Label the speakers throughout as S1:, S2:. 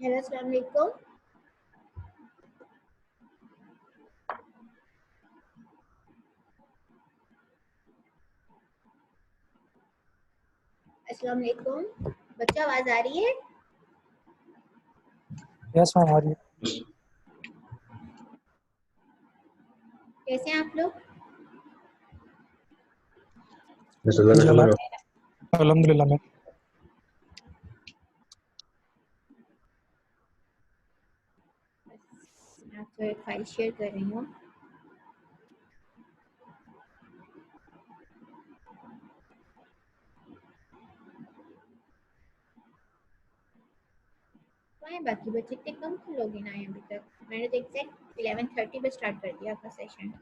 S1: Hello अस्सलाम वालेकुम। अस्सलाम वालेकुम बच्चा, आवाज आ रही है?
S2: यस मैम, आ रही है।
S1: कैसे हैं आप लोग?
S2: अल्हम्दुलिल्लाह मैम।
S1: मैं आपको एक फाइल शेयर कर रही हूँ। कहाँ बाकी बच्चे? इतने कम क्यों लोग हैं अभी तक? मैंने तो एग्जैक्ट 11:30 पे स्टार्ट कर दिया आपका सेशन।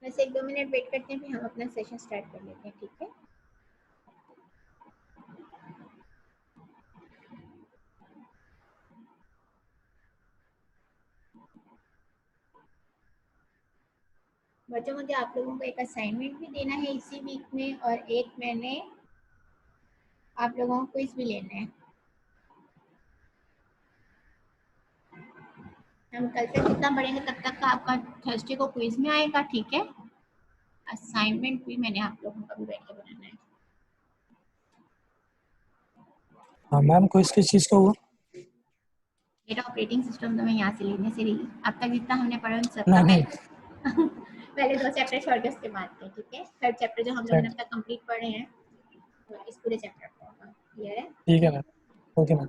S1: वैसे 1-2 मिनट वेट करते हैं, फिर हम अपना सेशन स्टार्ट कर लेते हैं, ठीक है? बच्चों, मुझे आप लोगों को एक असाइनमेंट भी देना है इसी वीक में, और एक मैंने आप लोगों को क्विज भी लेना है। हम कल से जितना पढ़ेंगे तब तक का आपका थर्सडे को क्विज में आएगा, ठीक है? असाइनमेंट भी मैंने आप लोगों का भी बैठ के बनाना है।
S2: हाँ मैम, कोई किस चीज़ का हुआ?
S1: मेरा ऑपरेटिंग सिस्टम तो मैं यहाँ से लेने से रही। अब तक जितना हमने पढ़ा उन सब
S2: नहीं
S1: का
S2: नहीं,
S1: पहले 2 चैप्टर छोड़ के उसके बाद के, ठीक है? थर्ड चैप्टर जो हम लोगों ने अब तक कंप्लीट पढ़े हैं, तो इस पूरे चैप्टर का होगा। क्लियर है?
S2: ठीक है मैम। Okay ma'am.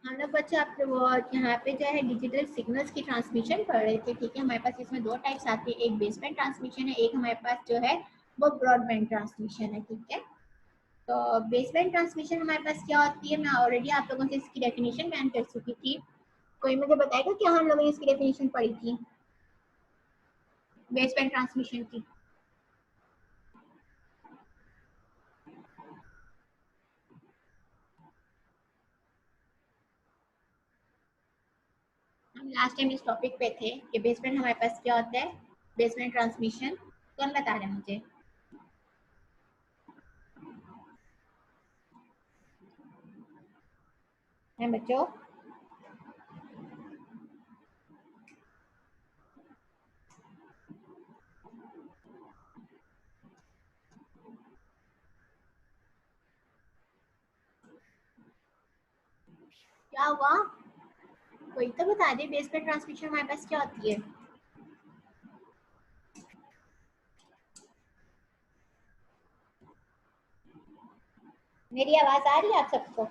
S1: हम लोग बच्चे आप लोग यहाँ पे जो है डिजिटल सिग्नल्स की ट्रांसमिशन पढ़ रहे थे, ठीक है? हमारे पास इसमें 2 टाइप्स आती है, एक बेसबैंड ट्रांसमिशन है, एक हमारे पास जो है वो ब्रॉडबैंड ट्रांसमिशन है, ठीक है? तो बेसबैंड ट्रांसमिशन हमारे पास क्या होती है, मैं ऑलरेडी आप लोगों से इसकी डेफिनेशन बयान कर चुकी थी। कोई मुझे बताएगा क्या हम लोगों ने इसकी डेफिनेशन पढ़ी थी बेसबैंड ट्रांसमिशन की? हम लास्ट टाइम इस टॉपिक पे थे कि बेसबैंड हमारे पास क्या होता है, बेसबैंड ट्रांसमिशन। कौन बता रहे हैं मुझे? हैं बच्चों? क्या हुआ? कोई तो बता दे, बेसबैंड ट्रांसमिशन हमारे पास क्या होती है? मेरी आवाज आ रही है आप सबको?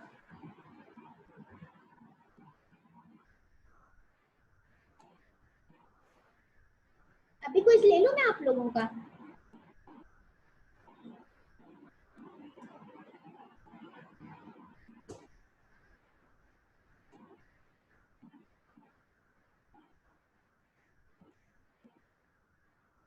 S1: अभी कुछ ले लूं मैं आप लोगों का?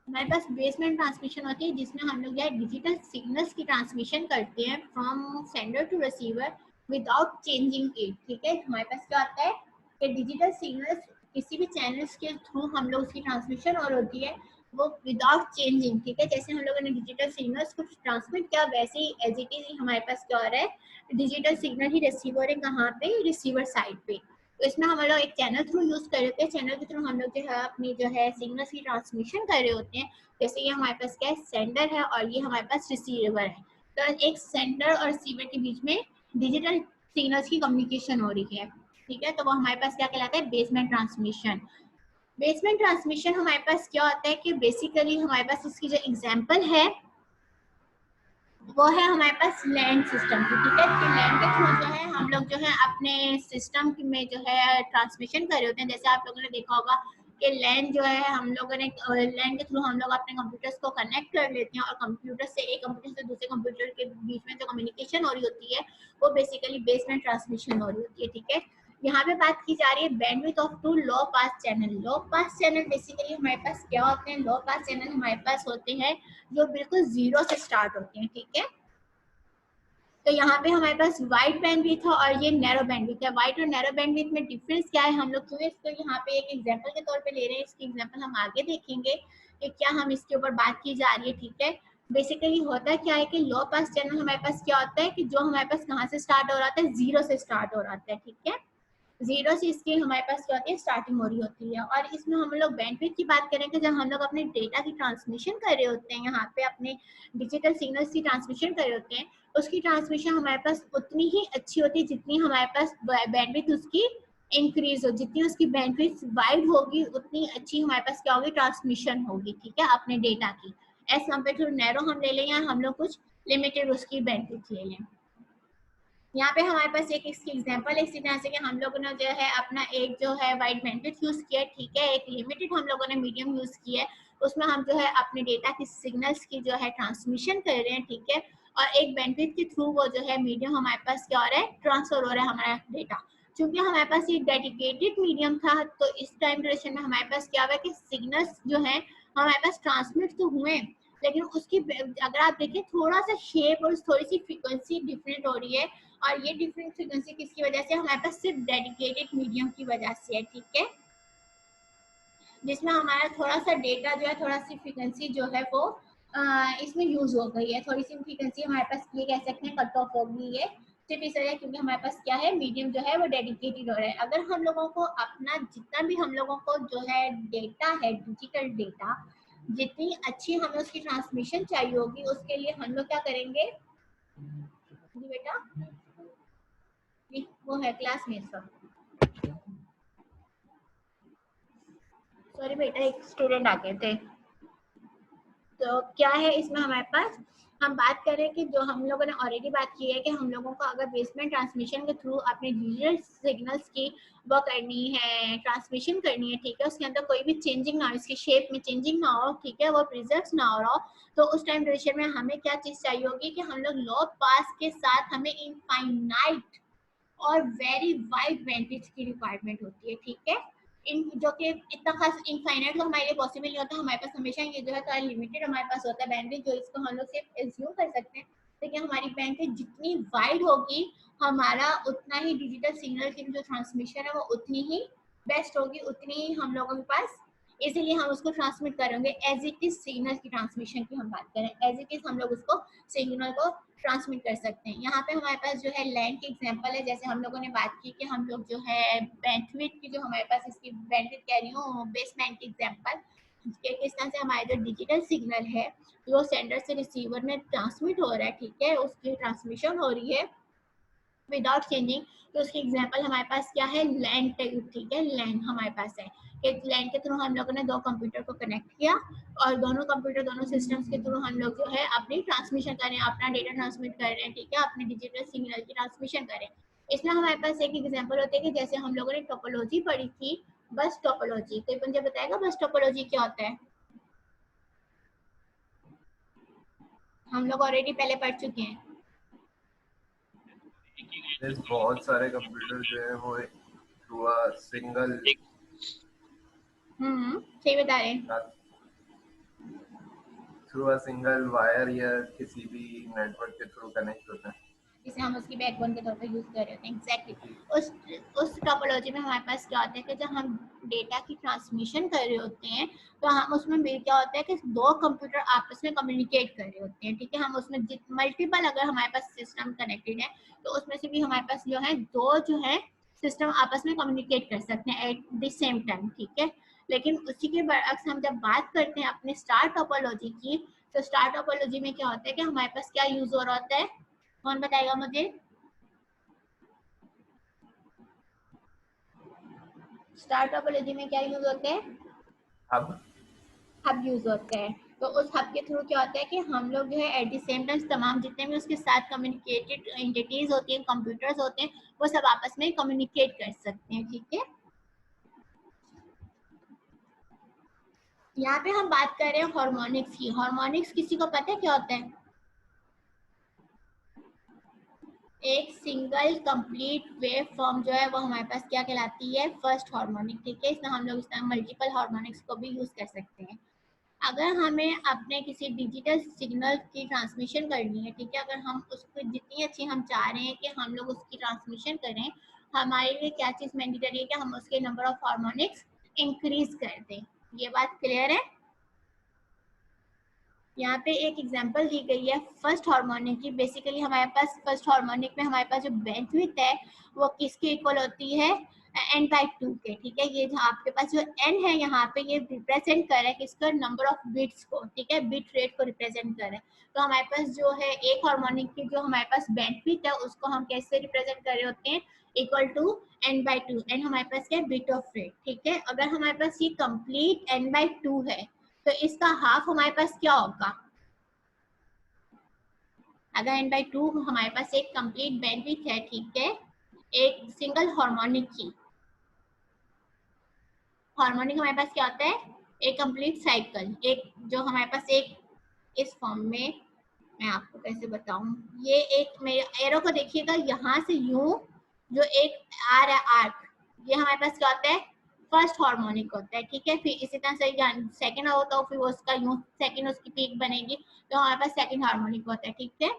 S1: हमारे पास बेसबैंड ट्रांसमिशन होती है जिसमें हम लोग डिजिटल सिग्नल्स की ट्रांसमिशन करते हैं from sender to receiver without changing it, ठीक है? हमारे पास क्या होता है कि डिजिटल सिग्नल्स किसी भी चैनल्स के थ्रू हम लोग उसकी ट्रांसमिशन और होती है वो विदाउट चेंजिंग, ठीक है? जैसे हम लोगों ने डिजिटल सिग्नल्स को ट्रांसमिट किया, वैसे ही एज इट इज हमारे पास क्या हो रहा है, डिजिटल सिग्नल ही रिसीव हो रहे हैं। कहाँ पे? रिसीवर साइड पे। तो इसमें हम लोग एक चैनल थ्रू यूज कर रहे हैं, चैनल के थ्रू हम लोग जो है अपनी जो है सिग्नल्स की ट्रांसमिशन कर रहे होते हैं। जैसे ये हमारे पास क्या है, सेंडर है, और ये हमारे पास रिसीवर है। तो एक सेंडर और रिसीवर के बीच में डिजिटल सिग्नल्स की कम्युनिकेशन हो रही है, ठीक है? तो वो हमारे पास क्या कहलाता है, बेसबैंड ट्रांसमिशन। बेसबैंड ट्रांसमिशन हमारे पास क्या होता है कि बेसिकली हमारे पास इसकी जो एग्जांपल है वो है हमारे पास लैंड सिस्टम की, ठीक है? कि लैंड के थ्रू जो है हम लोग जो है अपने सिस्टम में जो है ट्रांसमिशन कर रहे होते हैं। जैसे आप लोगों ने देखा होगा कि लैंड जो है हम लोगों ने लैंड के थ्रू हम लोग अपने कंप्यूटर्स को कनेक्ट कर लेते हैं, और कंप्यूटर से एक कंप्यूटर से दूसरे कंप्यूटर के बीच में जो कम्युनिकेशन हो रही होती है वो बेसिकली बेसबैंड ट्रांसमिशन हो रही होती है, ठीक है? यहाँ पे बात की जा रही है bandwidth of to low pass channel. Low pass channel basically हमारे पास क्या होते हैं, लो पास चैनल हमारे पास होते हैं जो बिल्कुल जीरो से स्टार्ट होते हैं, ठीक है? तो यहाँ पे हमारे पास वाइड बैंडविड्थ है और ये नैरो बैंडविड्थ है। वाइड और नैरो बैंडविड्थ में डिफरेंस क्या है, हम लोग क्यों इसको यहाँ पे एक एग्जांपल के तौर पे ले रहे हैं। इसकी एग्जांपल हम आगे देखेंगे कि क्या हम इसके ऊपर बात की जा रही है, ठीक है। बेसिकली होता क्या है कि लो पास चैनल हमारे पास क्या होता है कि जो हमारे पास कहाँ से स्टार्ट हो रहा है, जीरो से स्टार्ट हो रहा है, ठीक है। जीरो से इसकी हमारे पास क्या होती है, स्टार्टिंग हो रही होती है। और इसमें हम लोग बैंडविड्थ की बात करेंगे जब हम लोग अपने डेटा की ट्रांसमिशन कर रहे होते हैं, यहाँ पे अपने डिजिटल सिग्नल्स की ट्रांसमिशन कर रहे होते हैं, उसकी ट्रांसमिशन हमारे पास उतनी ही अच्छी होती है जितनी हमारे पास बैंडविड्थ उसकी इंक्रीज हो, जितनी उसकी बैंडविड्थ वाइड होगी उतनी अच्छी हमारे पास क्या होगी, ट्रांसमिशन होगी, ठीक है, अपने डेटा की। एज कम्पेयर टू नैरो हम ले लें या हम लोग कुछ लिमिटेड उसकी बैंडविड्थ ले लें। यहाँ पे हमारे पास एक इसकी एग्जांपल है, इसी तरह से कि हम लोगों ने जो है अपना एक जो है वाइड बैंडविड्थ यूज किया, ठीक है, एक लिमिटेड हम लोगों ने मीडियम यूज किया है, उसमें हम जो है अपने डेटा की सिग्नल्स की जो है ट्रांसमिशन कर रहे हैं, ठीक है। और एक बैंडविड्थ के थ्रू वो जो है मीडियम हमारे पास क्या हो रहा है, ट्रांसफर हो रहा है हमारा डेटा। क्योंकि हमारे पास ये डेडिकेटेड मीडियम था तो इस टाइम ड्यूरेशन में हमारे पास क्या हुआ कि सिग्नल्स जो है हमारे पास ट्रांसमिट तो हुए, लेकिन उसकी अगर आप देखें थोड़ा सा शेप और थोड़ी सी फ्रीक्वेंसी डिफरेंट हो रही है। और ये डिफरेंट फ्रीक्वेंसी किसकी वजह से, हमारे पास सिर्फ डेडिकेटेड मीडियम की वजह से है, ठीक है, जिसमें हमारा थोड़ा सा डेटा जो है, थोड़ा सी फ्रीक्वेंसी जो है वो इसमें यूज हो गई है। थोड़ी सी फ्रीक्वेंसी हमारे पास ये कह सकते हैं कट ऑफ हो गई है, सिर्फ इस वजह, क्योंकि हमारे पास क्या है, मीडियम जो है वो डेडिकेटेड हो रहा है। अगर हम लोगों को अपना जितना भी हम लोगों को जो है डेटा है, डिजिटल डेटा, जितनी अच्छी हमें उसकी ट्रांसमिशन चाहिए होगी, उसके लिए हम लोग क्या करेंगे जी बेटा, वो है क्लास में सब, सॉरी बेटा एक स्टूडेंट आ गए थे। तो क्या है इसमें हमारे पास, हम बात करें कि जो हम लोगों ने ऑलरेडी बात की है कि हम लोगों को अगर बेसमेंट ट्रांसमिशन के थ्रू अपने डिजिटल सिग्नल्स की वो करनी है, ट्रांसमिशन करनी है, ठीक है, उसके अंदर कोई भी चेंजिंग ना हो, इसकी शेप में चेंजिंग ना हो, ठीक है, वो प्रिजर्व ना हो रहा हो, तो उस टाइम ड्यूरेशन में हमें क्या चीज चाहिए होगी कि हम लोग लो पास के साथ हमें इनफाइनाइट और वेरी वाइड बैंडविड्थ की रिक्वायरमेंट होती है, ठीक है। इन जो कि इतना खास इनफाइनाइट तो हमारे लिए पॉसिबल नहीं होता, हमारे पास हमेशा ये जो है थोड़ा लिमिटेड हमारे पास होता है बैंडविड्थ, जो इसको हम लोग सिर्फ एज्यूम कर सकते हैं। लेकिन हमारी बैंडविड्थ जितनी वाइड होगी, हमारा उतना ही डिजिटल सिग्नल की जो ट्रांसमिशन है वो उतनी ही बेस्ट होगी, उतनी ही हम लोगों के पास इसीलिए हम उसको ट्रांसमिट करेंगे। एज इट इज सिग्नल की ट्रांसमिशन की हम बात करें, एज इट इज हम लोग उसको सिग्नल को ट्रांसमिट कर सकते हैं। यहाँ पे हमारे पास जो है लैंड की एग्जांपल है, जैसे हम लोगों ने बात की कि हम लोग जो है बैंडविड्थ की जो हमारे पास इसकी बैंडविड्थ कह रही हूँ बेसबैंड की एग्जांपल, किस तरह से हमारे जो डिजिटल सिग्नल है वो सेंडर से रिसीवर में ट्रांसमिट हो रहा है, ठीक है, उसकी ट्रांसमिशन हो रही है विदाउट चेंजिंग। तो उसकी एग्जांपल हमारे पास क्या है, लैंड, ठीक है, लैंड हमारे पास है। एक लैंड के थ्रू हम लोगों ने दो कंप्यूटर को कनेक्ट किया और दोनों कंप्यूटर, दोनों सिस्टम्स के थ्रू हम लोग जो है अपनी ट्रांसमिशन कर रहे हैं, अपना डेटा ट्रांसमिट कर रहे हैं, ठीक है, अपने डिजिटल सिग्नल की ट्रांसमिशन कर रहे हैं। इसमें हमारे पास एक एग्जांपल होते हैं कि जैसे हम लोगों ने टोपोलॉजी पढ़ी थी, बस टोपोलॉजी, कोई मुझे बताएगा बस टोपोलॉजी क्या होता है? हम लोग ऑलरेडी पहले पढ़ चुके हैं।
S3: बहुत सारे कंप्यूटर जो है वो थ्रू अ सिंगल
S1: सही बता रहे हैं,
S3: थ्रू अ सिंगल वायर या किसी भी नेटवर्क के थ्रू कनेक्ट होता है,
S1: जिसे हम उसकी बैकबोन के तौर पर यूज कर रहे होते हैं। एग्जैक्टली उस टोपोलॉजी में हमारे पास क्या होता है कि जब हम डेटा की ट्रांसमिशन कर रहे होते हैं तो हम उसमें क्या होता है कि दो कंप्यूटर आपस में कम्युनिकेट कर रहे होते हैं, ठीक है, हम उसमें मल्टीपल अगर हमारे पास सिस्टम कनेक्टेड है तो उसमें से भी हमारे पास जो है दो जो है सिस्टम आपस में कम्युनिकेट कर सकते हैं एट द सेम टाइम, ठीक है। लेकिन उसी के बरअक्स हम जब बात करते हैं अपने स्टार टोपोलॉजी की, तो स्टार टोपोलॉजी में क्या होता है कि हमारे पास क्या यूज हो रहा होता है, कौन बताएगा मुझे? स्टार टोपोलॉजी में क्या यूज होते हैं? हब यूज होते हैं। तो उस हब के थ्रू क्या होता है कि हम लोग जो है एट द सेम टाइम तमाम जितने भी उसके साथ कम्युनिकेटेड एंटिटीज होती हैं, कंप्यूटर्स होते हैं, वो सब आपस में कम्युनिकेट कर सकते हैं, ठीक है। यहाँ पे हम बात कर रहे हैं हार्मोनिक्स की। हार्मोनिक्स किसी को पता है क्या होता है? एक सिंगल कंप्लीट वेव फॉर्म जो है वो हमारे पास क्या कहलाती है, फर्स्ट हार्मोनिक, ठीक है। इसमें हम लोग इस तरह मल्टीपल हार्मोनिक्स को भी यूज कर सकते हैं। अगर हमें अपने किसी डिजिटल सिग्नल की ट्रांसमिशन करनी है, ठीक है, अगर हम उसको जितनी अच्छी हम चाह रहे हैं कि हम लोग उसकी ट्रांसमिशन करें, हमारे लिए क्या चीज़ मैंडेटरी है कि हम उसके नंबर ऑफ हार्मोनिक्स इंक्रीज कर दें। ये बात क्लियर है? यहाँ पे एक एग्जांपल दी गई है फर्स्ट हार्मोनिक की। बेसिकली हमारे पास फर्स्ट हार्मोनिक में हमारे पास जो बैंडविड्थ है वो किसके इक्वल होती है, n/2 के, ठीक है। ये जहाँ आपके पास जो n है यहाँ पे ये रिप्रेजेंट कर रहा है किसका, नंबर ऑफ बिट्स को, ठीक है, बिट रेट को रिप्रेजेंट कर रहा है। तो हमारे पास जो है एक हार्मोनिक की जो हमारे पास बैंडविड्थ है उसको हम कैसे रिप्रेजेंट कर रहे होते हैं, इक्वल टू n/2। n हमारे पास क्या है, बिट ऑफ रेट, ठीक है। अगर हमारे पास ये कंप्लीट n/2 है तो इसका हाफ हमारे पास क्या होगा, अगर n/2 हमारे पास एक कंप्लीट बैंडविड्थ है, ठीक है, एक सिंगल हार्मोनिक की। हार्मोनिक हमारे पास क्या होता है, एक कंप्लीट साइकिल, एक जो हमारे पास एक इस फॉर्म में, मैं आपको कैसे बताऊं, ये एक मेरे एरो को देखिएगा, यहाँ से यूं जो एक आर है आर्क, ये हमारे पास क्या होता है, फर्स्ट हार्मोनिक होता है, ठीक है। फिर इसी तरह से सेकंड होता है, फिर उसका यूं सेकंड उसकी पीक बनेगी तो हमारे पास सेकंड हार्मोनिक होता है, ठीक है।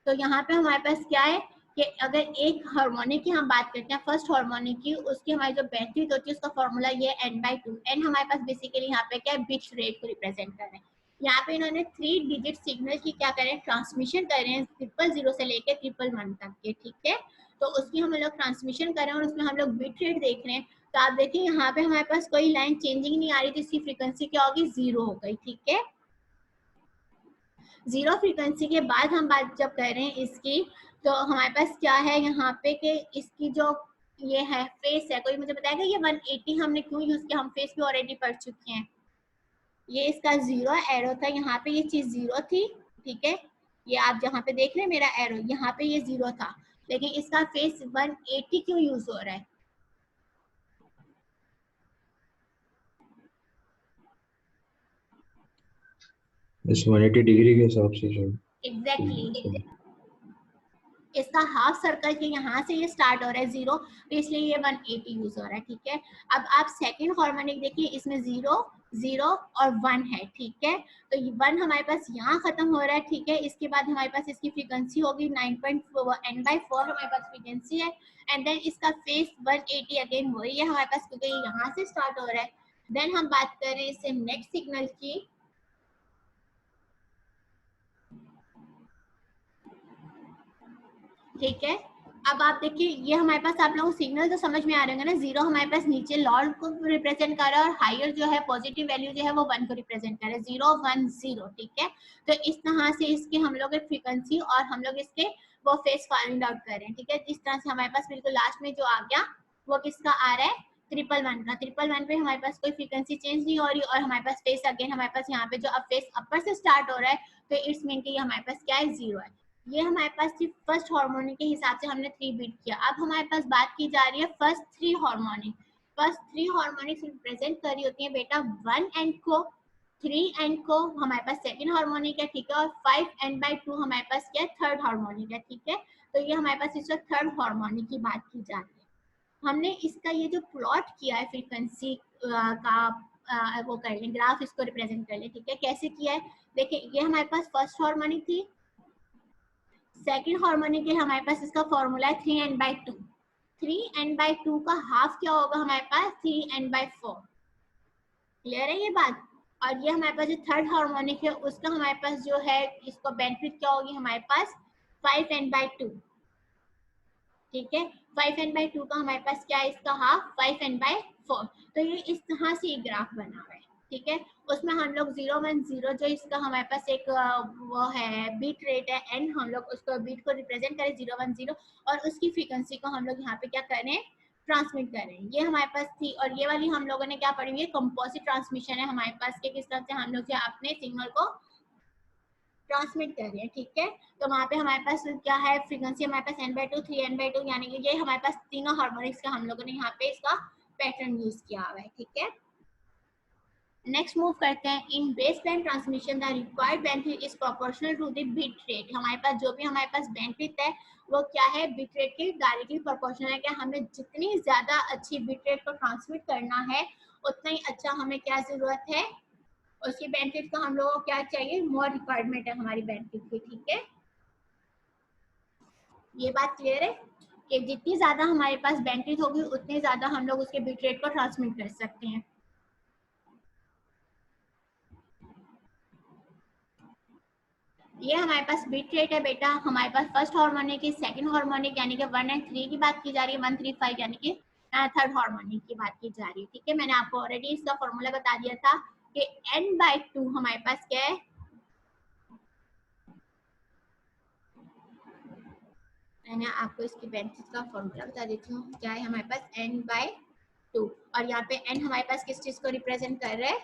S1: तो यहाँ पे हमारे पास क्या है कि अगर एक हार्मोनिक की हम बात करते हैं, फर्स्ट हार्मोनिक की, उसकी हमारी जो बैंडविड्थ होती है उसका फॉर्मूला ये है n/2। n हमारे पास बेसिकली यहाँ पे क्या है, बिट रेट को रिप्रेजेंट कर रहे हैं। यहाँ पे इन्होंने 3 डिजिट सिग्नल की क्या करें, ट्रांसमिशन कर रहे हैं 000 से लेकर 111 तक के, ठीक है। तो उसकी हम लोग ट्रांसमिशन कर रहे हैं और उसमें हम लोग बिट रेट देख रहे हैं। तो आप देखिए यहाँ पे हमारे पास कोई लाइन चेंजिंग नहीं आ रही, तो इसकी फ्रीक्वेंसी क्या होगी, 0 हो गई, ठीक है। 0 फ्रीक्वेंसी के बाद हम बात जब कर रहे हैं इसकी, तो हमारे पास क्या है यहाँ पे कि इसकी जो ये है फेस है, कोई मुझे बताएगा ये 180 हमने क्यों यूज किया, हम फेस भी ऑलरेडी पढ़ चुके हैं। ये इसका 0 एरो था, यहाँ पे ये चीज 0 थी, ठीक है। ये आप जहाँ पे देख रहे हैं मेरा एरो, यहाँ पे ये 0 था, लेकिन इसका फेस 180 क्यों यूज हो रहा है,
S4: इस 180 डिग्री के हिसाब से जो
S1: एग्जैक्टली इसका हाफ सर्कल के यहाँ से ये स्टार्ट हो रहा है 0, तो इसलिए ये 180 यूज हो रहा है, ठीक है। अब आप सेकंड हार्मोनिक देखिए, इसमें 0 0 और 1 है, ठीक है। तो ये 1 हमारे पास यहाँ खत्म हो रहा है, ठीक है। इसके बाद हमारे पास इसकी फ्रीक्वेंसी होगी 9.4 n/4 हमारे पास फ्रीक्वेंसी है, एंड देन इसका फेस 180 अगेन वही है हमारे पास, क्योंकि यहाँ से स्टार्ट हो रहा है। देन हम बात करें इससे नेक्स्ट सिग्नल की, ठीक है। अब आप देखिए ये हमारे पास आप लोगों को सिग्नल तो समझ में आ रहे होंगे ना, 0 हमारे पास नीचे लॉर्ड को रिप्रेजेंट कर रहा है और हायर जो है पॉजिटिव वैल्यू जो है वो 1 को रिप्रेजेंट कर रहा है, 0 1 0, ठीक है। तो इस तरह से इसके हम लोग फ्रीक्वेंसी और हम लोग इसके वो फेस फाइंड आउट कर रहे हैं, ठीक है। जिस तरह से हमारे पास बिल्कुल लास्ट में जो आ गया वो किसका आ रहा है, 111 का। 111 पे हमारे पास कोई फ्रीक्वेंसी चेंज नहीं हो रही और हमारे पास फेस अगेन हमारे पास यहाँ पे जो अब फेस अपर से स्टार्ट हो रहा है, तो इट्स मीन कि हमारे पास क्या है, 0 है। ये हमारे पास सिर्फ फर्स्ट हार्मोनिक के हिसाब से हमने 3 बीट किया। अब हमारे पास बात की जा रही है first 3 harmonic. First 3 harmonics represent कर रही होती है बेटा 1 एंड को, 3 एंड को हमारे पास सेकंड हार्मोनिक है, ठीक है, और 5 n/2 हमारे पास क्या है, थर्ड हार्मोनिक है, ठीक है। तो ये हमारे पास इस वक्त थर्ड हार्मोनिक की बात की जा रही है। हमने इसका ये जो प्लॉट किया है फ्रीक्वेंसी का वो कर लें, ग्राफ इसको रिप्रेजेंट कर ले, ठीक है। कैसे किया है, देखिए ये हमारे पास फर्स्ट हार्मोनिक थी, सेकंड हार्मोनिक के हमारे पास इसका फॉर्मूला है 3n/2। 3n/2 का हाफ क्या होगा हमारे पास, 3n/4। क्लियर है ये बात। और ये हमारे पास जो थर्ड हार्मोनिक है उसका हमारे पास जो है इसको बेनिफिट क्या होगी हमारे पास 5n/2, ठीक है। 5n/2 का हमारे पास क्या है, इसका हाफ 5n/4। तो ये इस तरह से ये ग्राफ बना हुआ है, ठीक है। उसमें हम लोग 0 1 0 जो इसका हमारे पास एक वो है बीट रेट है एन, हम लोग उसको बीट को रिप्रेजेंट करें 0 1 0 और उसकी फ्रीक्वेंसी को हम लोग यहाँ पे क्या करें, ट्रांसमिट करें। ये हमारे पास थी। और ये वाली हम लोगों ने क्या पढ़ी है, कंपोजिट ट्रांसमिशन है हमारे पास के, किस तरह से हम लोग अपने सिग्नल को ट्रांसमिट कर रहे हैं, ठीक है। तो वहाँ पे हमारे पास क्या है, फ्रीक्वेंसी हमारे पास n/2 3n/2, यानी कि ये हमारे पास तीनों हार्मोनिक्स का हम लोगों ने यहाँ पे इसका पैटर्न यूज किया हुआ है, ठीक है। नेक्स्ट मूव करते हैं, in base band transmission the required bandwidth is proportional to the bit rate. हमारे पास जो भी हमारे पास बैंडविड्थ है वो क्या है, बिट रेट के डायरेक्टली प्रोपोर्शनल है। क्या हमें जितनी ज्यादा अच्छी बिट रेट को ट्रांसमिट करना है उतना ही अच्छा हमें क्या जरूरत है, उसकी बैंडविड्थ का हम लोगों को क्या चाहिए, मोर रिक्वायरमेंट है हमारी बैंडविड्थ की, ठीक है। ये बात क्लियर है कि जितनी ज्यादा हमारे पास बैंडविड्थ होगी उतने ज्यादा हम लोग उसके बिट रेट को ट्रांसमिट कर सकते हैं। ये हमारे पास बिट रेट है बेटा, हमारे पास फर्स्ट हार्मोनिक की, सेकंड हार्मोनिक यानी कि 1 and 3 की बात की जा रही है, 1 3 5 यानी कि थर्ड हार्मोनिक की बात की जा रही है, ठीक है। मैंने आपको ऑलरेडी इसका फॉर्मूला बता दिया था कि n/2 हमारे पास क्या है, मैंने आपको इसकी बैंडविड्थ का फॉर्मूला बता देती हूँ, क्या है हमारे पास n/2, और यहाँ पे n हमारे पास किस चीज को रिप्रेजेंट कर रहा है,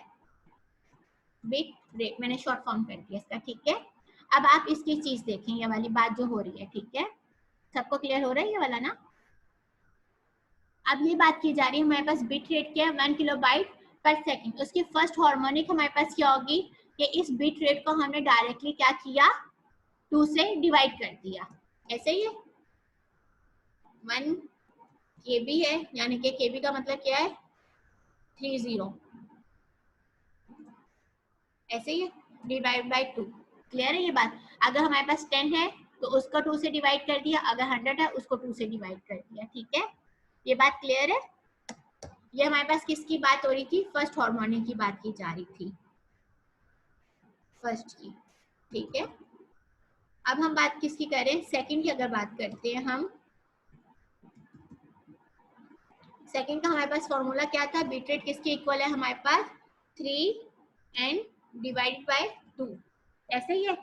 S1: बिट रेट, मैंने शॉर्ट फॉर्म कर दिया इसका, ठीक है। अब आप इसकी चीज देखें, ये वाली बात जो हो रही है, ठीक है, सबको क्लियर हो रहा है ये वाला ना। अब ये बात की जा रही है हमारे पास बिट रेट क्या है, 1 किलोबाइट पर सेकंड। उसकी फर्स्ट हार्मोनिक हमारे पास क्या होगी कि इस बिट रेट को हमने डायरेक्टली क्या किया, 2 से डिवाइड कर दिया, ऐसे ही है। 1 kb है, यानी कि kb का मतलब क्या है 30, ऐसे ही है, डिवाइड बाय 2। क्लियर है ये बात। अगर हमारे पास 10 है तो उसको 2 से डिवाइड कर दिया, अगर 100 है उसको 2 से डिवाइड कर दिया, ठीक है। ये बात क्लियर है। ये हमारे पास किसकी बात हो रही थी, फर्स्ट हार्मोनिक की बात की जा रही थी, फर्स्ट की, ठीक है। अब हम बात किसकी करें, सेकंड की अगर बात करते हैं हम, सेकंड का हमारे पास फॉर्मूला क्या था, बिट रेट किसके इक्वल है हमारे पास 3n डिवाइडेड बाय 2, ऐसे ही है।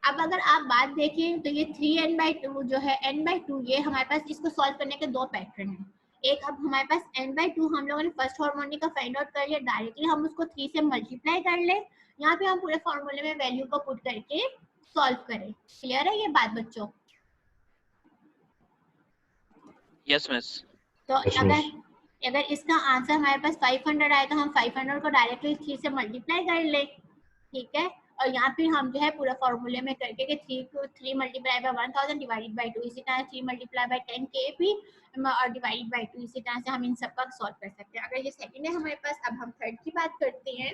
S1: अब अगर आप बात देखें तो ये 3n/2 जो है n/2, ये हमारे पास इसको सॉल्व करने के 2 पैटर्न हैं। एक, अब हमारे पास n/2 हम लोगों ने फर्स्ट हार्मोनिक का फाइंड आउट कर लिया, डायरेक्टली हम उसको 3 से मल्टीप्लाई कर ले, यहाँ पे हम पूरे फॉर्मूले में वैल्यू को पुट करके सॉल्व करें। क्लियर है ये बात बच्चों?
S5: Yes miss.
S1: तो
S4: Yes,
S1: अगर
S4: miss.
S1: अगर इसका आंसर हमारे पास 500 आए तो हम 500 को डायरेक्टली 3 से मल्टीप्लाई कर ले, ठीक है। और यहाँ पे हम जो है पूरा फॉर्मूले में करके कि 3 मल्टीप्लाई बाय 1000 डिवाइडेड बाय 2, इसी तरह 3 मल्टीप्लाई बाय 10 के भी और डिवाइडेड बाय 2, इसी तरह से हम इन सब का सॉल्व कर सकते हैं। अगर ये सेकंड है हमारे पास, अब हम थर्ड की बात करते हैं,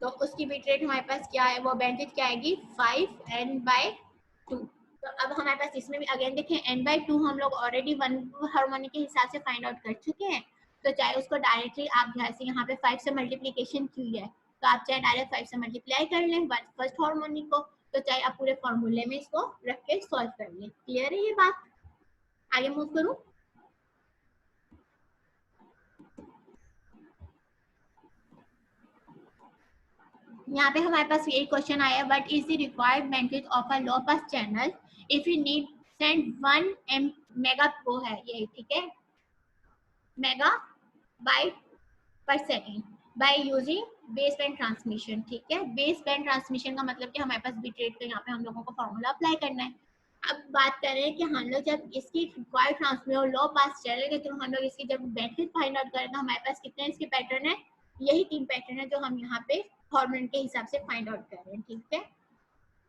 S1: तो उसकी बिट रेट हमारे पास क्या है, वो बैंडविड्थ क्या आएगी 5n/2। तो अब हमारे पास इसमें भी अगेन देखें n/2 हम लोग ऑलरेडी 1 हार्मोनिक के हिसाब से फाइंड आउट कर चुके हैं, तो चाहे उसको डायरेक्टली आप जैसे यहाँ पे 5 से मल्टीप्लिकेशन की है तो आप चाहे डायरेक्ट 5 से मल्टीप्लाई कर लें फर्स्ट हार्मोनिक को, तो चाहे आप पूरे फॉर्मूले में इसको रख के सॉल्व कर लें। क्लियर है ये बात? आगे मूव करूँ? यहाँ पे हमारे पास यही क्वेश्चन आया, what is the required bandwidth of a low pass channel if you need send 1 mega, वो है ये, ठीक है, मेगा बाइट पर second by using base band transmission, ठीक है। बेस बैंड ट्रांसमिशन का मतलब कि हमारे पास बिट रेट का यहाँ पे हम लोगों को फॉर्मूला अप्लाई करना है। अब बात कर रहे हैं कि हम लोग जब इसकी रिक्वायर्ड ट्रांसमिशन लो पास चैनल के थ्रू हम लोग इसकी जब बैंडविड्थ फाइंड आउट करें तो हमारे पास कितने इसके पैटर्न है, यही 3 पैटर्न है जो हम यहाँ पे हार्मोनिक के हिसाब से फाइंड आउट कर रहे हैं, ठीक है।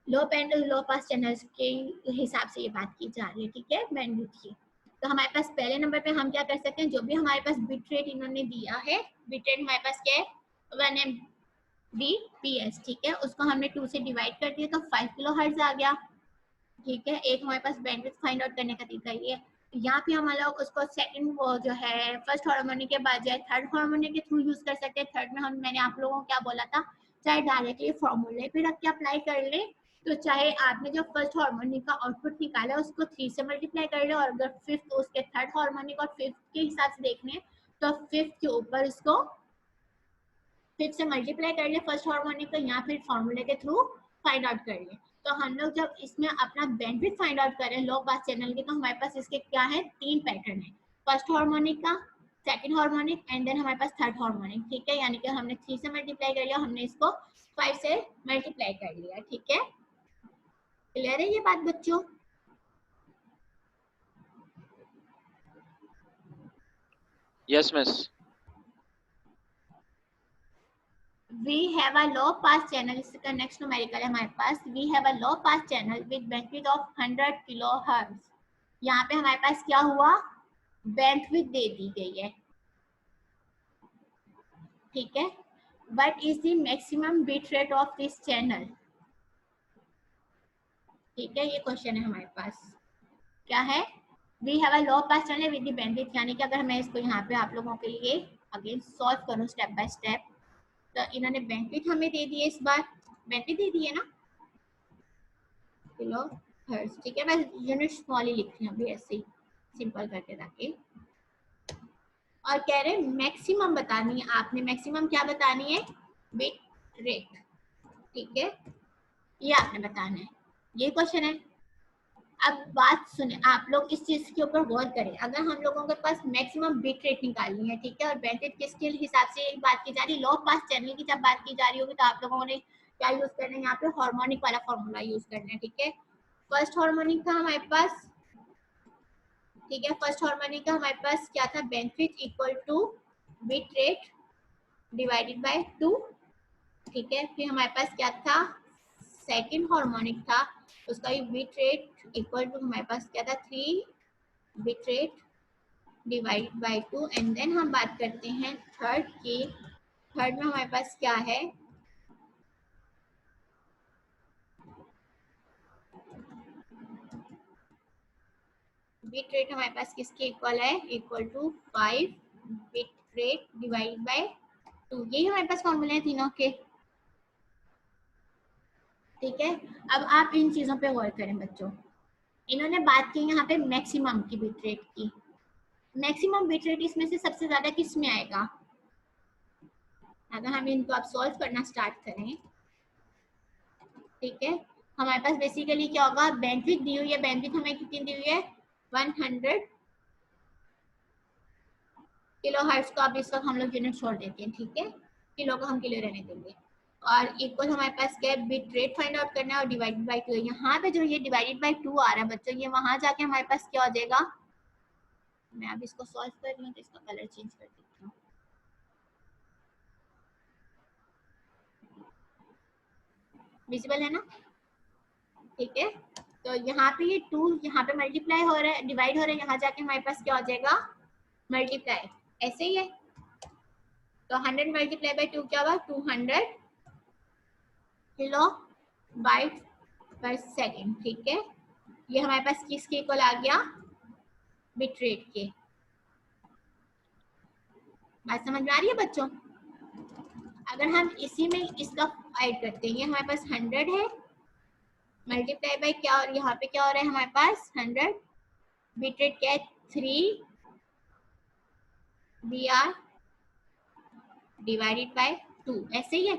S1: लो बैंड लो पास चैनल्स के हिसाब से ये बात की जा रही है, ठीक है, बैंडविड्थ की। तो हमारे पास पहले नंबर पे हम क्या कर सकते हैं, जो भी हमारे पास बिट रेट इन्होंने दिया है, बिट रेट हमारे पास क्या है 1 Mbps, ठीक है, उसको हमने 2 से डिवाइड कर दिया तो 5 किलो हर्ट्ज आ गया, ठीक है। एक हमारे पास बैंडविड्थ फाइंड आउट करने का तरीका ये है। यहाँ पे हम लोग उसको सेकंड वो जो है फर्स्ट हार्मोनिक के बाद जो है थर्ड हार्मोनिक के थ्रू यूज कर सकते हैं। थर्ड में हम मैंने आप लोगों को क्या बोला था, चाहे डायरेक्टली फॉर्मूले पे रख के अप्लाई कर ले, तो चाहे आपने जो फर्स्ट हार्मोनिक का आउटपुट निकाला उसको 3 से मल्टीप्लाई कर ले, और अगर फिफ्थ उसके थर्ड हार्मोनिक और फिफ्थ के हिसाब से देखने तो फिफ्थ के ऊपर उसको फिफ्थ से मल्टीप्लाई कर ले फर्स्ट हार्मोनिक को, या फिर फॉर्मूले के थ्रू फाइंड आउट कर ले। तो हम लोग जब इसमें अपना बैंडविड्थ फाइंड आउट करें लो पास चैनल के, तो हमारे पास इसके क्या है 3 पैटर्न है, फर्स्ट हार्मोनिक का, सेकंड हार्मोनिक एंड देन हमारे पास थर्ड हार्मोनिक, ठीक है। यानी कि हमने 3 से मल्टीप्लाई कर लिया, हमने इसको 5 से मल्टीप्लाई कर लिया, ठीक है। क्लियर है ये बात बच्चों?
S5: Yes miss.
S1: We have a low pass channel, इसका नेक्स्ट न्यूमेरिकल है हमारे पास, we have a low pass channel with bandwidth of 100 kilohertz. यहाँ पे हमारे पास क्या हुआ, बैंडविड्थ दे दी गई है, ठीक है, but is the maximum bit rate of this channel. ठीक है, ये क्वेश्चन है हमारे पास, क्या है, we have a low pass channel with the bandwidth, यानी कि अगर मैं इसको यहाँ पे आप लोगों के लिए अगेन सॉल्व करूँ स्टेप बाय स्टेप, तो इन्होंने बैंडविड्थ हमें दे दी है, इस बार बैंडविड्थ दे दी है ना किलो हर्ट्ज। ठीक है, मैं यूनिट स्मॉल ही लिख रही हूँ अभी ऐसे ही सिंपल करके ताकि, और कह रहे हैं मैक्सिमम बतानी है आपने, मैक्सिमम क्या बतानी है, बिट रेट। ठीक है, ये आपने बताना है, ये क्वेश्चन है। अब बात सुने आप लोग, इस चीज के ऊपर गौर करें, अगर हम लोगों के पास मैक्सिमम बिट रेट निकालनी है, ठीक है, और बैंडविड्थ किसके हिसाब से बात की जा रही है, लो पास चैनल की जब बात की जा रही होगी तो आप लोगों ने क्या यूज करना है, यहाँ पे हार्मोनिक वाला फॉर्मूला यूज करना है। ठीक है, फर्स्ट हार्मोनिक था हमारे पास, ठीक है, फर्स्ट हार्मोनिक का हमारे पास क्या था, bandwidth equal two bit rate divided by 2। ठीक है, फिर हमारे पास क्या था, सेकंड हार्मोनिक था, उसका भी बिट रेट इक्वल टू हमारे पास क्या था, 3 bit rate divided by 2। And then हम बात करते हैं थर्ड की, थर्ड में हमारे पास क्या है, बिट रेट हमारे पास किसके इक्वल है, equal to 5 bit rate divided by 2। यही हमारे पास फॉर्मूले हैं तीनों के। ठीक है, अब आप इन चीजों पे गौर करें बच्चों, इन्होंने बात की यहाँ पे मैक्सिमम की बिट रेट की, मैक्सिमम बिट रेट इसमें से सबसे ज्यादा किस में आएगा, अगर हम इनको अब सॉल्व करना स्टार्ट करें, ठीक है, हमारे पास बेसिकली क्या होगा, बैंडविड्थ दी हुई है, बैंडविड्थ हमें कितनी दी हुई है, 100 किलो हर्ट्ज को, अब इस वक्त हम लोग यूनिट छोड़ देते हैं, ठीक है, किलो को हम किलो रहने देंगे, और इक्वल हमारे पास क्या है, बिट रेट फाइंड आउट करना है, और डिवाइडेड बाय 2। यहाँ पे जो ये डिवाइडेड बाय 2 आ रहा है बच्चों, ये वहां जाके हमारे पास क्या हो जाएगा, मैं अब इसको सॉल्व कर रही हूँ तो इसका कलर चेंज कर देती हूँ, विजिबल है ना, ठीक है, तो यहाँ पे ये 2 यहाँ पे मल्टीप्लाई हो रहा है, डिवाइड हो रहा है, यहाँ जाके हमारे पास क्या हो जाएगा, मल्टीप्लाई, ऐसे ही है, तो 100 मल्टीप्लाई बाय 2 क्या हुआ, 200 किलो बाइट पर सेकेंड। ठीक है, ये हमारे पास किसके इक्वल आ गया, बिट रेट के। बात समझ में आ रही है बच्चों, अगर हम इसी में इसका ऐड करते हैं, ये हमारे पास 100 है मल्टीप्लाई बाय क्या, और यहाँ पे क्या हो रहा है हमारे पास 100, बिट रेट क्या है 3 BR डिवाइडेड बाय 2, ऐसे ही है।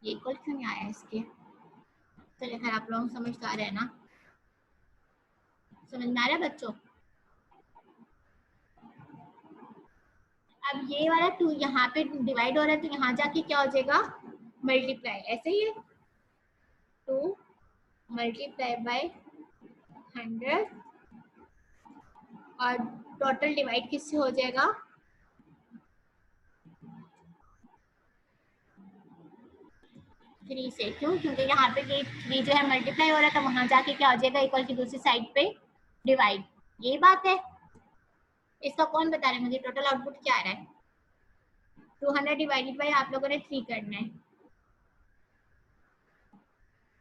S1: ये इक्वल क्यों नहीं आया इसके, चलिए खैर आप लोग समझदार है ना, समझ में आ रहा है बच्चों। अब ये वाला 2 यहाँ पे डिवाइड हो रहा है, तो यहाँ जाके क्या हो जाएगा, मल्टीप्लाई, ऐसे ही है, 2 मल्टीप्लाई बाय 100, और टोटल डिवाइड किससे हो जाएगा, 3 से, क्यों, क्योंकि यहाँ पे ये 3 जो है मल्टीप्लाई हो रहा है, तो वहां जाके क्या हो जाएगा, इक्वल की दूसरी साइड पे डिवाइड, यही बात है। इसका कौन बता रहा है मुझे, टोटल आउटपुट क्या आ रहा है, 200 डिवाइडेड बाय आप लोगों ने 3 करना है,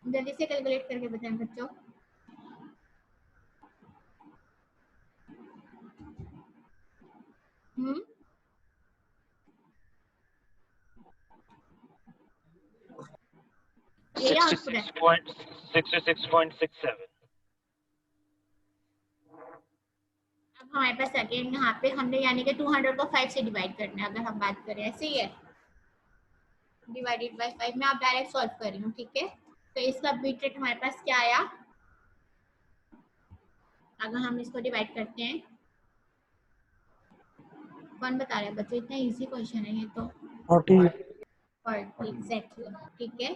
S1: जल्दी से कैलकुलेट करके बताएं बच्चों। यही आउटपुट है,
S5: 66.67.
S1: अब हमारे पास अगेन यहाँ पे हमने यानी कि 200 को 5 से डिवाइड करना है, अगर हम बात करें ऐसे ही है, डिवाइडेड बाय 5 में आप डायरेक्ट सॉल्व कर रही हूँ, ठीक है, तो इसका बिट रेट हमारे पास क्या आया, अगर हम इसको डिवाइड करते हैं, कौन बता रहा है बच्चों, इतना इजी क्वेश्चन है ये तो,
S2: 40
S1: एग्जैक्टली, ठीक है।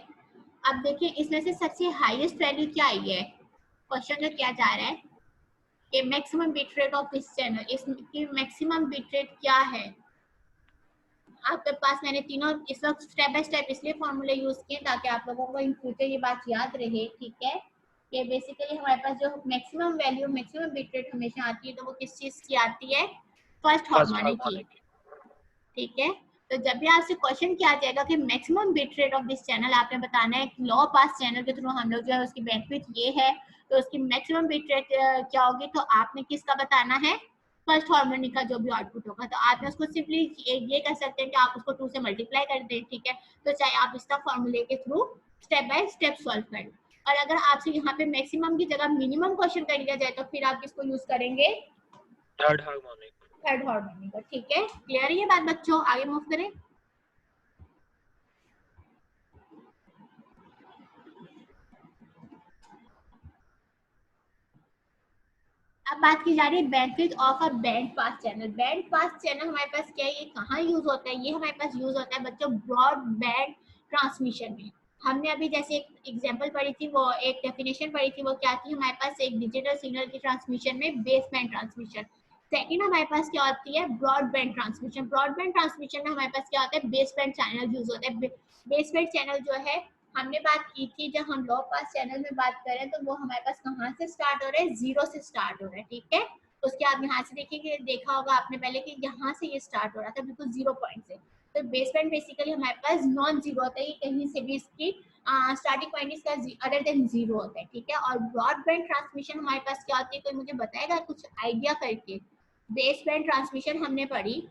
S1: अब देखिए इसमें से सबसे हाईएस्ट वैल्यू क्या आई है, क्वेश्चन जो किया जा रहा है कि maximum bit rate of this channel, इसकी मैक्सिमम बिट रेट क्या है, आपके पास मैंने तीनों इस वक्त स्टेप बाय स्टेप इसलिए फॉर्मूले यूज किए ताकि आप लोगों को इन फ्यूचर ये बात याद रहे, ठीक है, कि बेसिकली हमारे पास जो maximum value maximum bit rate हमेशा आती है तो वो किस चीज की आती है, फर्स्ट हार्मोनिक की, ठीक है। तो जब भी आपसे क्वेश्चन किया जाएगा कि maximum bit rate of this channel, आपने बताना है लो पास चैनल के थ्रू हम लोग जो है उसकी बैंडविड्थ ये है तो उसकी मैक्सिमम बिट रेट क्या होगी, तो आपने किसका बताना है, फर्स्ट हार्मोनिक का जो भी आउटपुट होगा। तो आपने उसको सिंपली ये कर सकते हैं कि आप उसको 2 से मल्टीप्लाई कर दें, ठीक है। तो चाहे आप इसका फॉर्मूले के through step by step solve करें। और अगर आपसे यहाँ पे मैक्सिमम की जगह मिनिमम क्वेश्चन कर दिया जाए तो फिर आप किसको यूज करेंगे,
S5: थर्ड हार्मोनिक।
S1: थर्ड हार्मोनिक को, ठीक है। क्लियर है ये बात बच्चों, आगे मूव करें। अब बात की जा रही है bandwidth of a band pass channel. Band pass channel हमारे पास क्या है, ये कहाँ यूज होता है, ये हमारे पास यूज होता है बच्चों ब्रॉड बैंड ट्रांसमिशन में। हमने अभी जैसे एक एग्जांपल पढ़ी थी, वो एक डेफिनेशन पढ़ी थी, वो क्या थी, हमारे पास एक डिजिटल सिग्नल की ट्रांसमिशन में बेस बैंड ट्रांसमिशन। सेकंड हमारे पास क्या होती है, broadband transmission. Broadband transmission में हमारे पास क्या होता है, बेस बैंड चैनल यूज होता है। बेस बैंड चैनल जो है हमने बात की थी, जब हम लो पास चैनल में बात करें तो वो हमारे पास कहाँ से स्टार्ट हो रहा है, 0 से स्टार्ट हो रहा है, ठीक है। उसके आप यहाँ से देखिए, देखा होगा आपने पहले कि यहाँ से ये स्टार्ट हो रहा था बिल्कुल 0 पॉइंट से। तो बेस बैंड बेसिकली हमारे पास नॉन जीरो होता है, कहीं से भी इसकी स्टार्टिंग पॉइंट इसका अदर देन 0 होता है, ठीक है। और ब्रॉड बैंड ट्रांसमिशन हमारे पास क्या होती है, कोई मुझे बताएगा कुछ आइडिया करके। बेस बैंड ट्रांसमिशन हमने पढ़ी,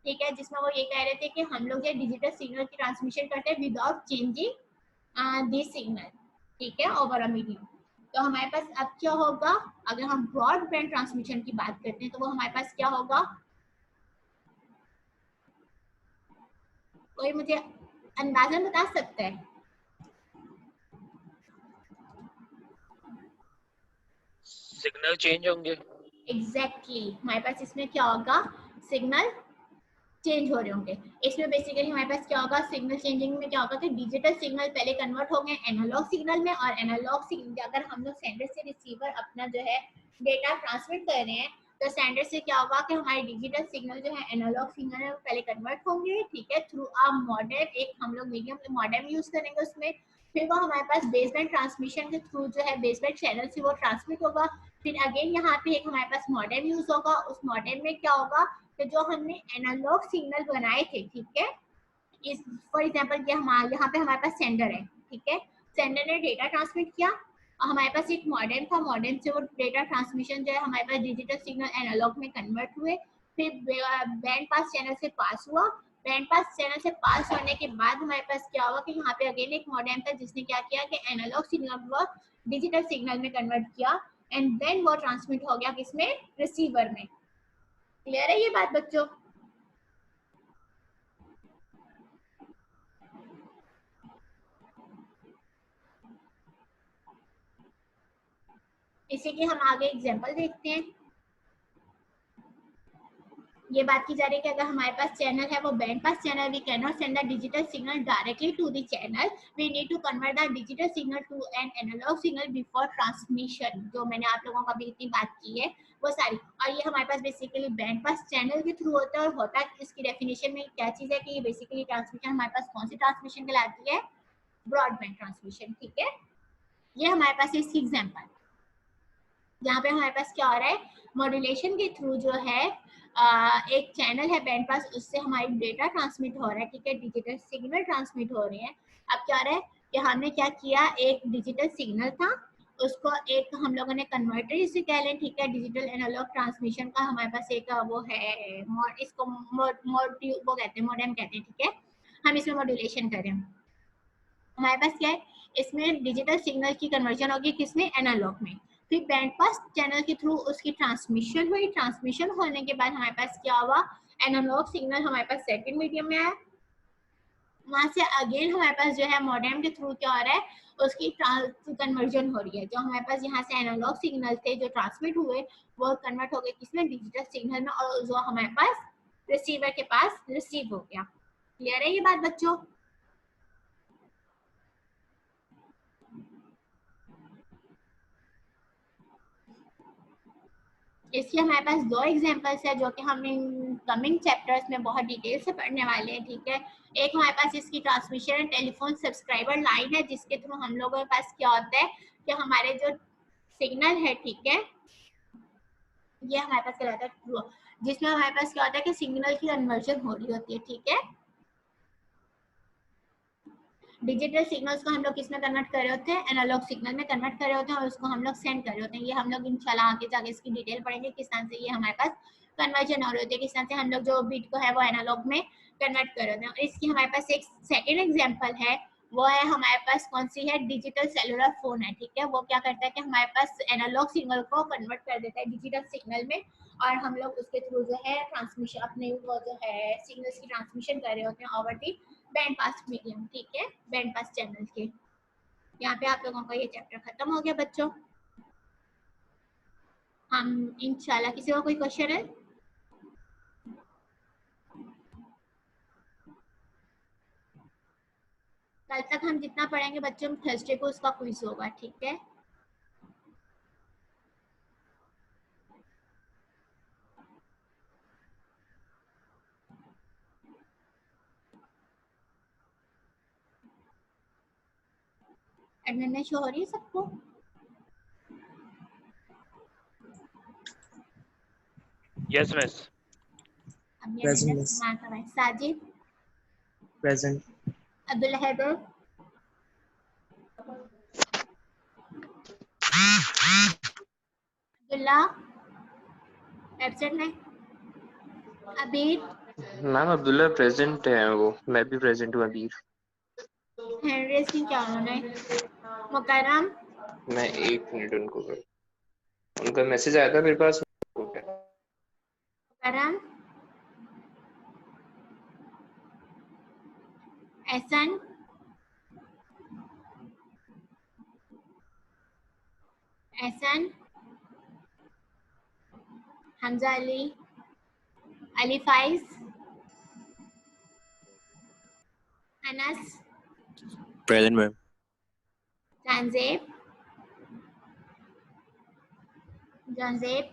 S1: ठीक है, जिसमें वो ये कह रहे थे कि हम लोग ये डिजिटल सिग्नल की ट्रांसमिशन करते हैं विदाउट चेंजिंग दिस सिग्नल, ठीक है, ओवर अ मीडियम। तो हमारे पास अब क्या होगा, अगर हम ब्रॉड बैंड ट्रांसमिशन की बात करते हैं तो वो हमारे पास क्या होगा, कोई मुझे अंदाजा बता सकता है?
S5: सिग्नल चेंज होंगे।
S1: एग्जैक्टली हमारे पास इसमें क्या होगा, सिग्नल चेंज हो रहे होंगे। इसमें बेसिकली हमारे पास क्या होगा, सिग्नल चेंजिंग में क्या होगा कि डिजिटल सिग्नल पहले कन्वर्ट हो गए एनालॉग सिग्नल में, और एनालॉग सिग्नल अगर हम लोग सेंडर से रिसीवर अपना जो है डेटा ट्रांसमिट कर रहे हैं तो सेंडर से क्या होगा कि हमारे डिजिटल सिग्नल जो है एनालॉग सिग्नल में पहले कन्वर्ट होंगे, ठीक है, थ्रू अ मॉडेम। एक हम लोग मीडियम मॉडेम यूज करेंगे उसमें, फिर वो हमारे पास बेसबैंड ट्रांसमिशन के थ्रू जो है बेसबैंड चैनल से वो ट्रांसमिट होगा। फिर अगेन यहाँ पे एक हमारे पास मॉडेम यूज होगा, उस मॉडेम में क्या होगा कि जो हमने एनालॉग सिग्नल बनाए थे, ठीक है, इस फॉर एग्जांपल कि हमारे यहाँ पे हमारे पास सेंडर है, ठीक है, सेंडर ने डेटा ट्रांसमिट किया, हमारे पास एक मॉडेम था, मॉडेम से वो डेटा ट्रांसमिशन जो है हमारे पास डिजिटल सिग्नल एनालॉग में कन्वर्ट हुए, फिर बैंड पास चैनल से पास हुआ। बैंड पास चैनल से पास होने के बाद हमारे पास क्या हुआ कि यहाँ पे अगेन एक मॉडेम था जिसने क्या किया कि एनालॉग सिग्नल को डिजिटल सिग्नल में कन्वर्ट किया, एंड देन वो ट्रांसमिट हो गया किसमें, रिसीवर में। क्लियर है ये बात बच्चों? इसी के हम आगे एग्जांपल देखते हैं। ये बात की जा रही है कि अगर हमारे पास चैनल है वो band pass channel, we can not send the digital signal directly to the channel, we need to convert the digital signal to an analogue signal before transmission. जो मैंने आप लोगों का भी इतनी बात की है वो सारी, और ये हमारे पास बेसिकली बैंड पास चैनल के थ्रू होता है। और होता है इसकी डेफिनेशन में क्या चीज है कि ये बेसिकली ट्रांसमिशन हमारे पास कौन सी ट्रांसमिशन कहलाती है, ब्रॉडबैंड ट्रांसमिशन, ठीक है। ये हमारे पास इसकी एग्जाम्पल, जहाँ पे हमारे पास क्या हो रहा है, मॉड्यूलेशन के थ्रू जो है एक चैनल है बैंड पास, उससे हमारी डेटा ट्रांसमिट हो रहा है, ठीक है, डिजिटल सिग्नल ट्रांसमिट हो रहे हैं। अब क्या हो रहा है कि हमने क्या किया, एक डिजिटल सिग्नल था उसको एक हम लोगों ने कन्वर्टर इसे कह लें, ठीक है, डिजिटल एनालॉग ट्रांसमिशन का हमारे पास एक वो है, इसको वो कहते हैं, मॉडेम कहते हैं, ठीक है। हम इसमें मॉड्यूलेशन करें, हमारे पास क्या है, इसमें डिजिटल सिग्नल की कन्वर्जन होगी किसमें, एनालॉग में। फिर बैंड पास चैनल के थ्रू उसकी ट्रांसमिशन हुई, ट्रांसमिशन होने के बाद हमारे पास क्या हुआ, एनालॉग सिग्नल हमारे पास सेकंड मीडियम में आया, वहां से अगेन हमारे पास जो है मॉडेम के थ्रू क्या हो रहा है, उसकी कन्वर्जन हो रही है। जो हमारे पास यहाँ से एनालॉग सिग्नल थे जो ट्रांसमिट हुए वो कन्वर्ट हो गए किसमें, डिजिटल सिग्नल में, और जो हमारे पास रिसीवर के पास रिसीव हो गया। क्लियर है ये बात बच्चों? इसके हमारे पास दो एग्जांपल्स है जो कि हम इन कमिंग चैप्टर्स में बहुत डिटेल से पढ़ने वाले हैं, ठीक है। एक हमारे पास इसकी ट्रांसमिशन टेलीफोन सब्सक्राइबर लाइन है जिसके थ्रू हम लोगों के पास क्या होता है कि हमारे जो सिग्नल है, ठीक है, ये हमारे पास क्या रहता है, जिसमें हमारे पास क्या होता है कि सिग्नल की कन्वर्जन हो रही होती है, ठीक है। डिजिटल सिग्नल्स को हम लोग किस में कन्वर्ट कर रहे होते हैं, एनालॉग सिग्नल में कन्वर्ट कर रहे होते हैं और उसको हम लोग सेंड कर रहे होते हैं। ये हम लोग इंशाल्लाह आगे जाके इसकी डिटेल पढ़ेंगे किस तरह से ये हमारे पास कन्वर्जन हो रही होती है, किस तरह से हम लोग जो बिट को है वो एनालॉग में कन्वर्ट कर रहे होते हैं। और इसकी हमारे पास एक सेकेंड एग्जाम्पल है, वो है हमारे पास कौन सी है, डिजिटल सेलुलर फोन है, ठीक है। वो क्या करता है कि हमारे पास एनालॉग सिग्नल को कन्वर्ट कर देता है डिजिटल सिग्नल में और हम लोग उसके थ्रू जो है ट्रांसमिशन अपने वो जो है सिग्नल्स की ट्रांसमिशन कर रहे होते हैं over the band pass medium, ठीक है, बैंड पास चैनल के। यहाँ पे आप लोगों का ये चैप्टर खत्म हो गया बच्चों। हम इंशाल्लाह, किसी का कोई क्वेश्चन है? कल तक हम जितना पढ़ेंगे बच्चों, थर्सडे को उसका क्विज होगा, ठीक है। अटेंडेंस शो हो रही है सबको?
S5: Yes, miss.
S1: अब ये
S2: Present,
S1: अटेंडेंस
S2: miss.
S1: मार्क करवाएं। साजिद,
S2: Present.
S1: अब्दुल हैदर, अब्दुल्ला एब्सेंट है, अबीर,
S6: मैम अब्दुल्ला प्रेजेंट है, वो मैं भी प्रेजेंट हूँ अभी।
S1: हैंड रेज नहीं किया उन्होंने। मुकर्रम,
S6: मैं 1 मिनट उनको उनका मैसेज आया था मेरे पास।
S1: Mukarram, Ehsan, Ehsan, Hamza Ali, Ali Faiz, Anas,
S7: Present, ma'am.
S1: Jahanzeb, Jahanzeb,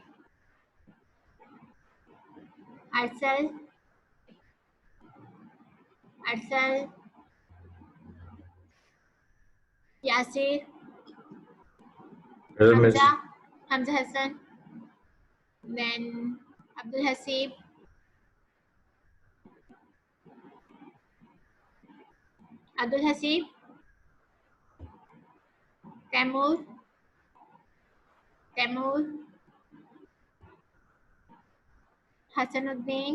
S1: Arsal, Arsal, Yasir, Hamza, Hamza Hasan, then Abdul Haseeb, Abdul Haseeb, Taimur, Taimur, Hasanuddin,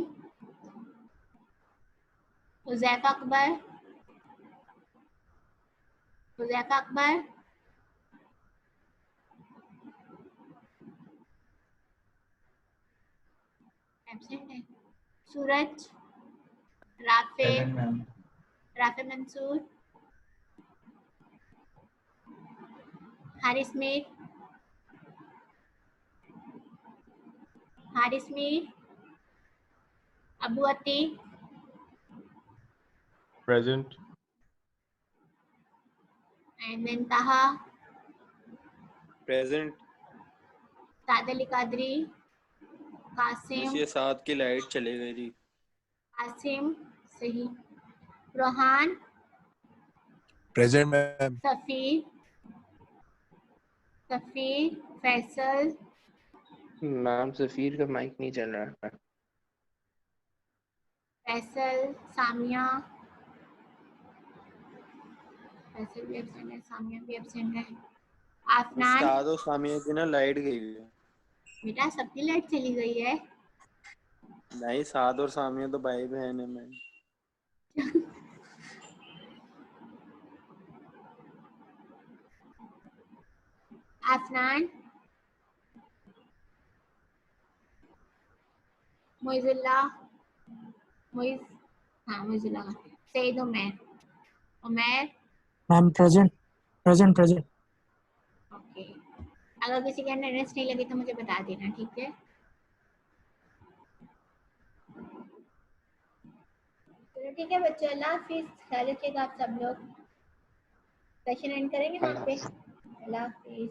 S1: Huzaifa Akbar, Huzaifa Akbar, absent है, Suraj, Rafay, Rafay Mansoor, Haris Mir, Haris Mir, Abu Atiq,
S7: Present.
S1: and then Taha,
S7: Present.
S1: Saad Ali Qadri, Qasim,
S7: ये 7 की लाइट चली गई थी।
S1: कासिम, सही, Rohan,
S7: Present, ma'am.
S1: Safeer, सफीर, Faisal,
S6: ma'am सफीर का माइक नहीं चल रहा है।
S1: फैसल, सामिया, फैसल भी एब्सेंट है, सामिया भी एब्सेंट है, आफनान,
S7: उस्ताद और सामिया की ना लाइट गई हुई है।
S1: बेटा सबकी लाइट चली गई है।
S7: नहीं, साद और सामिया तो भाई बहन है। मैं
S1: आफनान, मोइजुल्लाह, मोइज, हाँ Moizullah, Saeed Umair, Umair,
S2: Ma'am, present. Present, present.
S1: Okay. अगर किसी की अटेंडेंस नहीं लगी तो मुझे बता देना, ठीक है। चलो ठीक है बच्चों, अल्लाह हाफिज, ख्याल रखिएगा आप सब लोग। सेशन एंड करेंगे वहाँ पे। अल्लाह हाफिज।